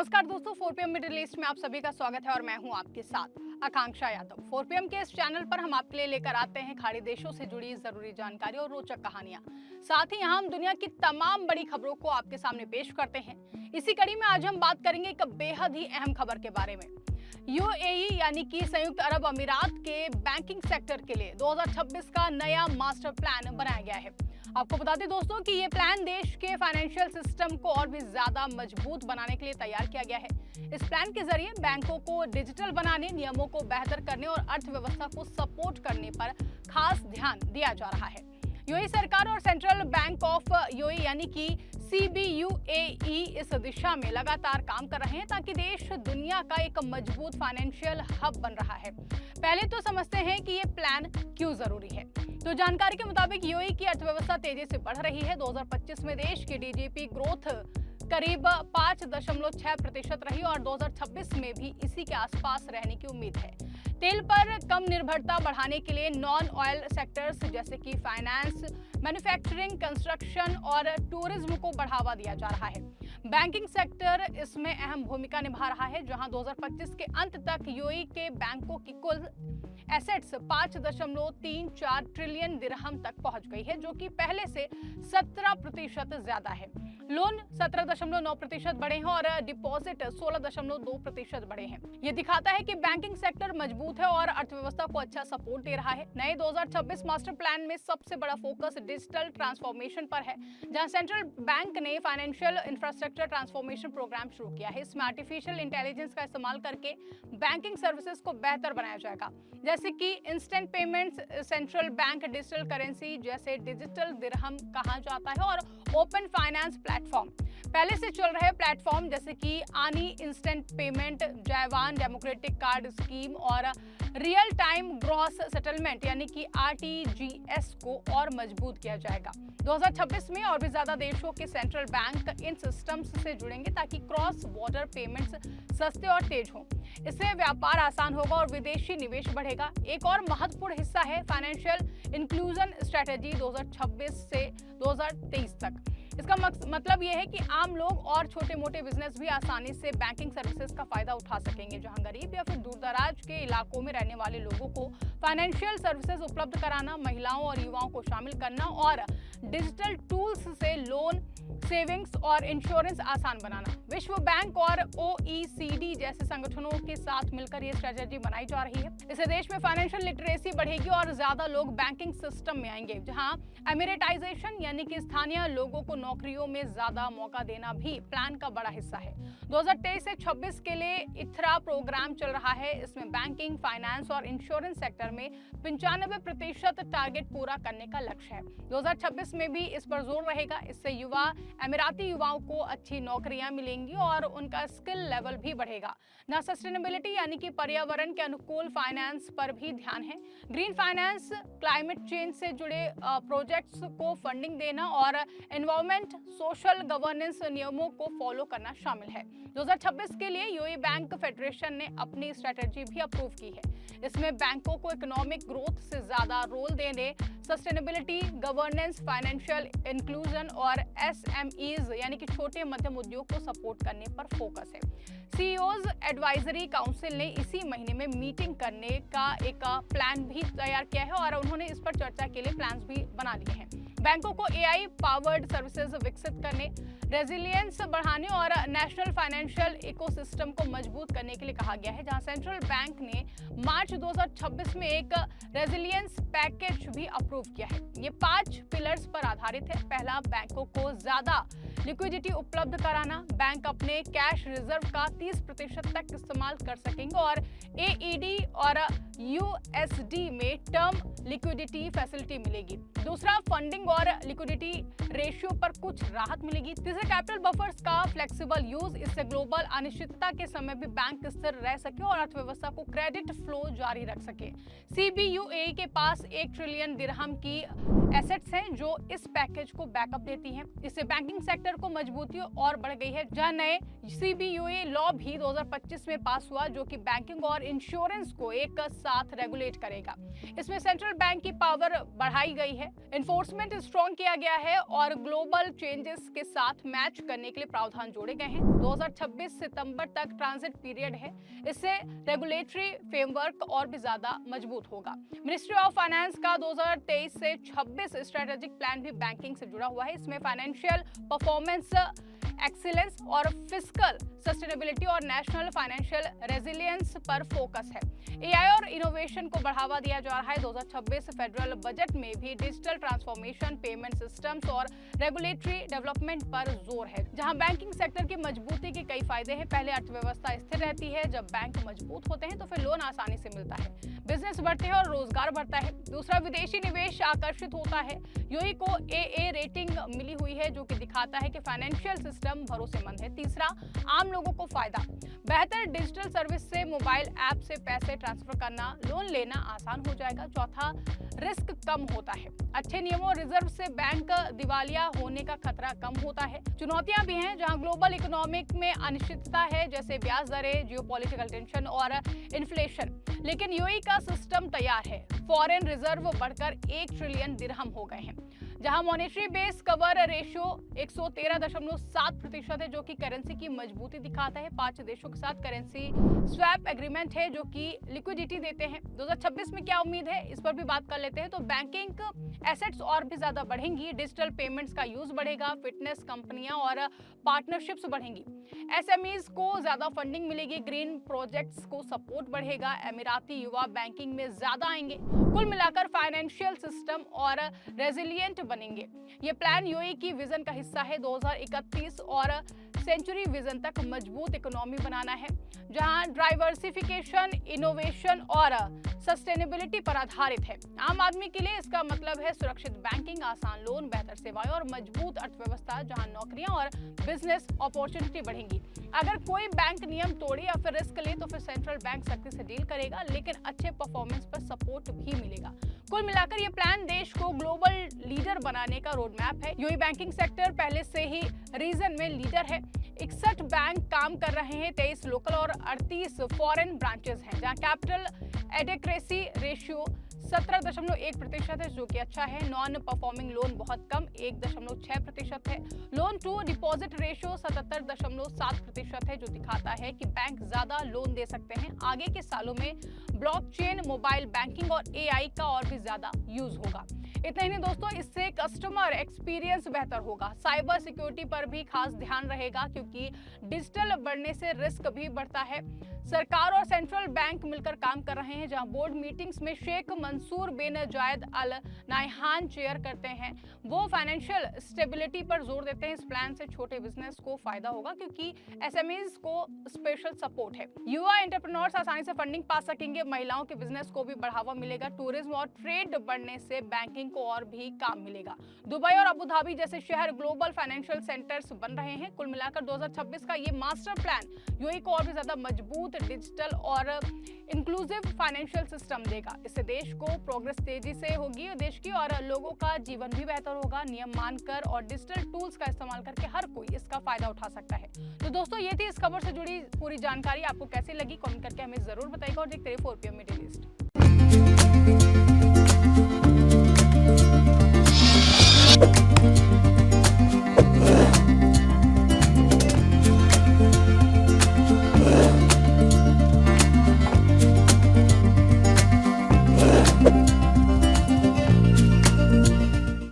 नमस्कार दोस्तों, 4PM middle east में आप सभी का स्वागत है और मैं हूं आपके साथ आकांक्षा यादव। 4PM के इस चैनल पर हम आपके लिए लेकर आते हैं खाड़ी देशों से जुड़ी जरूरी जानकारी और रोचक कहानियां। साथ ही यहां हम दुनिया की तमाम बड़ी खबरों को आपके सामने पेश करते हैं। इसी कड़ी में आज हम बात करेंगे एक बेहद ही अहम खबर के बारे में। यूएई यानी कि संयुक्त अरब अमीरात के बैंकिंग सेक्टर के लिए 2026 का नया मास्टर प्लान बनाया गया है। आपको बता दें दोस्तों कि ये प्लान देश के फाइनेंशियल सिस्टम को और भी ज्यादा मजबूत बनाने के लिए तैयार किया गया है। इस प्लान के जरिए बैंकों को डिजिटल बनाने, नियमों को बेहतर करने और अर्थव्यवस्था को सपोर्ट करने पर खास ध्यान दिया जा रहा है। यूएई सरकार और सेंट्रल बैंक ऑफ यूएई यानी कि CBUAE इस दिशा में लगातार काम कर रहे हैं ताकि देश दुनिया का एक मजबूत फाइनेंशियल हब बन रहा है। पहले तो समझते हैं कि ये प्लान क्यों जरूरी है। तो जानकारी के मुताबिक यूएई की अर्थव्यवस्था तेजी से बढ़ रही है। 2025 में देश की जीडीपी ग्रोथ करीब 5.6% रही और 2026 में भी इसी के आसपास रहने की उम्मीद है। तेल पर कम निर्भरता बढ़ाने के लिए नॉन ऑयल सेक्टर्स जैसे कि फाइनेंस, मैन्युफैक्चरिंग, कंस्ट्रक्शन और टूरिज्म को बढ़ावा दिया जा रहा है। बैंकिंग सेक्टर इसमें अहम भूमिका निभा रहा है, जहां 2025 के अंत तक यूएई के बैंकों की कुल एसेट्स 5.34 ट्रिलियन दिरहम तक पहुंच गई है, जो कि पहले से 17% ज्यादा है। लोन 17.9% बढ़े हैं और डिपॉजिट 16.2% बढ़े हैं। ये दिखाता है कि बैंकिंग सेक्टर मजबूत है और अर्थव्यवस्था को अच्छा सपोर्ट दे रहा है। नए 2026 मास्टर प्लान में सबसे बड़ा फोकस डिजिटल ट्रांसफॉर्मेशन पर है, जहां सेंट्रल बैंक ने फाइनेंशियल इंफ्रास्ट्रक्चर ट्रांसफॉर्मेशन प्रोग्राम शुरू किया है। इसमें आर्टिफिशियल इंटेलिजेंस का इस्तेमाल करके बैंकिंग सर्विसेज को बेहतर बनाया जाएगा, जैसे कि instant payments, central bank digital currency जैसे डिजिटल दिरहम कहा जाता है, और ओपन फाइनेंस प्लेटफॉर्म। पहले से चल रहे प्लेटफॉर्म जैसे कि आनी instant payment, Jaivana democratic card scheme और रियल टाइम ग्रॉस सेटलमेंट यानी कि RTGS को और मजबूत किया जाएगा। 2026 में और भी ज्यादा देशों के सेंट्रल बैंक इन सिस्टम्स से जुड़ेंगे ताकि क्रॉस बॉर्डर पेमेंट्स सस्ते और तेज हों। इससे व्यापार आसान होगा और विदेशी निवेश बढ़ेगा। एक और महत्वपूर्ण हिस्सा है फाइनेंशियल इंक्लूजन स्ट्रेटेजी 2026 से 2023 तक। इसका मतलब यह है कि आम लोग और छोटे मोटे बिजनेस भी आसानी से बैंकिंग सर्विसेज का फायदा उठा सकेंगे, जहां गरीब या फिर दूरदराज के इलाकों में रहने वाले लोगों को फाइनेंशियल सर्विसेज उपलब्ध कराना, महिलाओं और युवाओं को शामिल करना और डिजिटल टूल्स से लोन, सेविंग्स और इंश्योरेंस आसान बनाना। विश्व बैंक और OECD जैसे संगठनों के साथ मिलकर ये स्ट्रेटेजी बनाई जा रही है। इससे देश में फाइनेंशियल लिटरेसी बढ़ेगी और ज्यादा लोग बैंकिंग सिस्टम में आएंगे, जहां एमिरेटाइजेशन यानी कि स्थानीय लोगों को नौकरियों में ज्यादा मौका देना भी प्लान का बड़ा हिस्सा है। 2023 से 26 के लिए इथरा प्रोग्राम चल रहा है। इसमें बैंकिंग, फाइनेंस और इंश्योरेंस सेक्टर में 95% टारगेट पूरा करने का लक्ष्य है। 2026 में भी इस पर जोर रहेगा। इससे अमीराती युवाओं को अच्छी नौकरियां मिलेंगी और उनका स्किल लेवल भी बढ़ेगा। ना सस्टेनेबिलिटी यानी कि पर्यावरण के अनुकूल फाइनेंस पर भी ध्यान है। ग्रीन फाइनेंस, क्लाइमेट चेंज से जुड़े प्रोजेक्ट्स को फंडिंग देना और एनवायरमेंट, सोशल गवर्नेंस नियमों को फॉलो करना शामिल है। 2026 के लिए यूएई बैंक फेडरेशन ने अपनी स्ट्रेटेजी भी अप्रूव की है। इसमें बैंकों को इकोनॉमिक ग्रोथ से ज्यादा रोल देने, सस्टेनेबिलिटी, गवर्नेंस, फाइनेंशियल इंक्लूजन और SMEs यानी कि छोटे मध्यम उद्योग को सपोर्ट करने पर फोकस है। CEOs एडवाइजरी काउंसिल ने इसी महीने में मीटिंग करने का एक प्लान भी तैयार किया है और उन्होंने इस पर चर्चा के लिए प्लान्स भी बना लिए हैं। बैंकों को AI पावर्ड सर्विसेज विकसित करने, रेजिलियंस बढ़ाने और नेशनल फाइनेंशियल इकोसिस्टम को मजबूत करने के लिए कहा गया है, जहां सेंट्रल बैंक ने मार्च 2026 में एक रेजिलियंस पैकेज भी अप्रूव किया है। ये 5 पिलर्स पर आधारित है। पहला, बैंकों को ज्यादा लिक्विडिटी उपलब्ध कराना। बैंक अपने कैश रिजर्व का 30% तक इस्तेमाल कर सकेंगे और AED और USD में टर्म लिक्विडिटी फैसिलिटी मिलेगी। दूसरा, फंडिंग और लिक्विडिटी रेशियो पर कुछ राहत मिलेगी। तीसरा, कैपिटल बफर्स का फ्लेक्सिबल यूज। इससे ग्लोबल अनिश्चितता के समय भी बैंक स्थिर रह सके और अर्थव्यवस्था को क्रेडिट फ्लो जारी रख सके। CBUAE के पास 1 ट्रिलियन दिरहम की एसेट्स हैं जो इस पैकेज को बैकअप देती हैं। इससे बैंकिंग सेक्टर को मजबूती और बढ़ गई है, जहां नए CBUA लॉ भी 2025 में पास हुआ, जो कि बैंकिंग और इंश्योरेंस को एक साथ रेगुलेट करेगा। इसमें सेंट्रल बैंक की पावर बढ़ाई गई है, एनफोर्समेंट स्ट्रॉन्ग किया गया है और ग्लोबल चेंजेस के साथ मैच करने के लिए प्रावधान जोड़े गए हैं। 2026 सितंबर तक ट्रांजिट पीरियड है। इससे रेगुलेटरी फ्रेमवर्क और भी ज्यादा मजबूत होगा। मिनिस्ट्री ऑफ फाइनेंस का 2023 से 26 स्ट्रेटेजिक प्लान भी बैंकिंग से जुड़ा हुआ है। इसमें फाइनेंशियल परफॉर्मेंस एक्सीलेंस और फिस्कल सस्टेनेबिलिटी और नेशनल फाइनेंशियल रेजिलियंस पर फोकस है। एआई और इनोवेशन को बढ़ावा दिया जा रहा है। 2026 फेडरल बजट में भी डिजिटल ट्रांसफॉर्मेशन, पेमेंट सिस्टम्स और रेगुलेटरी डेवलपमेंट पर जोर है। जहां बैंकिंग सेक्टर की मजबूती के कई फायदे हैं। पहले, अर्थव्यवस्था स्थिर रहती है। जब बैंक मजबूत होते हैं तो फिर लोन आसानी से मिलता है, बिजनेस बढ़ते हैं और रोजगार बढ़ता है। दूसरा, विदेशी निवेश आकर्षित होता है। यूएई को AA रेटिंग मिली हुई है, जो कि दिखाता है कि फाइनेंशियल सिस्टम भरोसेमंद है। तीसरा, आम लोगों को फायदा, बेहतर डिजिटल सर्विस से मोबाइल ऐप से पैसे ट्रांसफर करना, लोन लेना आसान हो जाएगा। चौथा, रिस्क कम होता है। अच्छे नियमों और रिजर्व से बैंक दिवालिया होने का खतरा कम होता है। चुनौतियां भी हैं, जहां ग्लोबल इकोनॉमिक में अनिश्चितता है, जैसे ब्याज दरें, जियोपॉलिटिकल टेंशन और इन्फ्लेशन। लेकिन यूएई का सिस्टम तैयार है। फॉरेन रिजर्व बढ़कर 1 ट्रिलियन दिरहम हो गए हैं। जहां मॉनेटरी बेस कवर रेशियो 113.7% है, जो कि करेंसी की मजबूती दिखाता है। 5 देशों के साथ करेंसी स्वैप एग्रीमेंट है, जो कि लिक्विडिटी देते हैं। 2026 में क्या उम्मीद है, इस पर भी बात कर लेते हैं। तो बैंकिंग एसेट्स और भी ज्यादा बढ़ेंगी, डिजिटल पेमेंट्स का यूज बढ़ेगा, फिटनेस कंपनियां और पार्टनरशिप्स बढ़ेंगी, एसएमईज को ज्यादा फंडिंग मिलेगी, ग्रीन प्रोजेक्ट्स को सपोर्ट बढ़ेगा, अमीराती युवा बैंकिंग में ज्यादा आएंगे। कुल मिलाकर फाइनेंशियल सिस्टम और रेजिलिएंट बनेंगे। ये प्लान यूएई की विजन का हिस्सा है। 2031 और सेंचुरी विजन तक मजबूत इकोनॉमी बनाना है, जहां डाइवर्सिफिकेशन, इनोवेशन और सस्टेनेबिलिटी पर आधारित है। आम आदमी के लिए इसका मतलब है सुरक्षित बैंकिंग, आसान लोन, बेहतर सेवाएं और मजबूत अर्थव्यवस्था, जहां नौकरियां और बिजनेस अपॉर्चुनिटी बढ़ेंगी। अगर कोई बैंक नियम तोड़े या फिर रिस्क ले तो फिर सेंट्रल बैंक सख्ती से डील करेगा, लेकिन अच्छे परफॉर्मेंस पर सपोर्ट भी मिलेगा। कुल मिलाकर ये प्लान देश को ग्लोबल लीडर बनाने का रोड मैप है। यूएई बैंकिंग सेक्टर पहले से ही रीजन में लीडर है। 61 बैंक काम कर रहे हैं, 23 लोकल और 38 फॉरेन ब्रांचेस हैं, जहां कैपिटल एडेक्वेसी रेशियो 17.1% है, जो कि अच्छा है। नॉन परफॉर्मिंग लोन बहुत कम, 1.6% है। लोन टू डिपॉजिट रेशियो 77.7% है, जो दिखाता है कि बैंक ज्यादा लोन दे सकते हैं। आगे के सालों में ब्लॉकचेन, मोबाइल बैंकिंग और एआई का और भी ज्यादा यूज होगा। इतना ही नहीं दोस्तों, इससे कस्टमर एक्सपीरियंस बेहतर होगा। साइबर सिक्योरिटी पर भी खास ध्यान रहेगा, क्योंकि डिजिटल बढ़ने से रिस्क भी बढ़ता है। सरकार और सेंट्रल बैंक मिलकर काम कर रहे हैं, जहां बोर्ड मीटिंग्स में शेख मंसूर बिन जायद अल नाह्यान चेयर करते हैं। वो फाइनेंशियल स्टेबिलिटी पर जोर देते हैं। इस प्लान से छोटे बिजनेस को फायदा होगा, क्योंकि एसएमईज को स्पेशल सपोर्ट है। युवा एंटरप्रेन्योर्स आसानी से फंडिंग पा सकेंगे, महिलाओं के बिजनेस को भी बढ़ावा मिलेगा। टूरिज्म और ट्रेड बढ़ने से बैंकिंग को और भी काम मिलेगा। दुबई और अबू धाबी जैसे शहर ग्लोबल फाइनेंशियल सेंटर्स बन रहे हैं। कुल मिलाकर 2026 का ये मास्टर प्लान यूएई को और भी ज्यादा मजबूत, डिजिटल और इंक्लूसिव फाइनेंशियल सिस्टम देगा। इससे देश को प्रोग्रेस तेजी से होगी, देश की और लोगों का जीवन भी बेहतर होगा। नियम मानकर और डिजिटल टूल्स का इस्तेमाल करके हर कोई इसका फायदा उठा सकता है। तो दोस्तों, ये थी इस खबर से जुड़ी पूरी जानकारी। आपको कैसी लगी कमेंट करके हमें जरूर बताइएगा और देखते रहिए 4PM मीडिया लिस्ट।